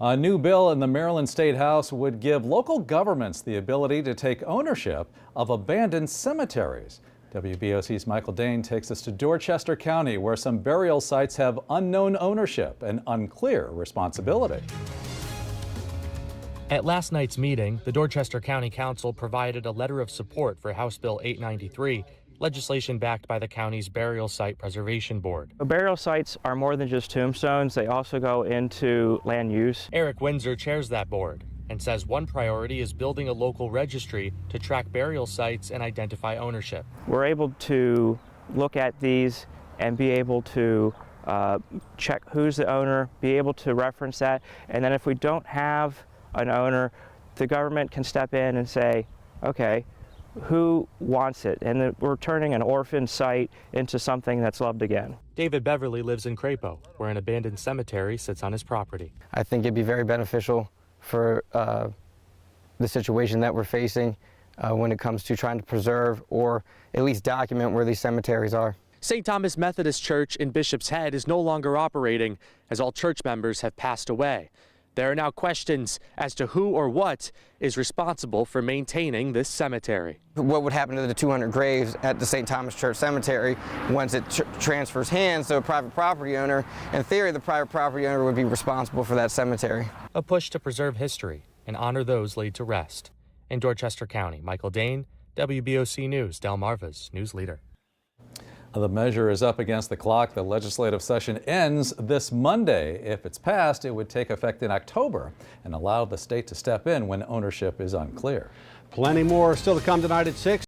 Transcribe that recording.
A new bill in the Maryland State House would give local governments the ability to take ownership of abandoned cemeteries. WBOC's Michael Dane takes us to Dorchester County, where some burial sites have unknown ownership and unclear responsibility. At last night's meeting, the Dorchester County Council provided a letter of support for House Bill 893, legislation backed by the county's Burial Site Preservation Board. Burial sites are more than just tombstones. They also go into land use. Erick Windsor chairs that board and says one priority is building a local registry to track burial sites and identify ownership. We're able to look at these and be able to check who's the owner, be able to reference that, and then if we don't have an owner, the government can step in and say, okay, who wants it? And then we're turning an orphan site into something that's loved again. David Beverly lives in Crapo, where an abandoned cemetery sits on his property. I think it'd be very beneficial for the situation that we're facing when it comes to trying to preserve or at least document where these cemeteries are. St. Thomas Methodist Church in Bishop's Head is no longer operating as all church members have passed away. There are now questions as to who or what is responsible for maintaining this cemetery. What would happen to the 200 graves at the St. Thomas Church Cemetery once it transfers hands to a private property owner? In theory, the private property owner would be responsible for that cemetery. A push to preserve history and honor those laid to rest. In Dorchester County, Michael Dane, WBOC News, Delmarva's news leader. The measure is up against the clock. The legislative session ends this Monday. If it's passed, it would take effect in October and allow the state to step in when ownership is unclear. Plenty more still to come tonight at 6.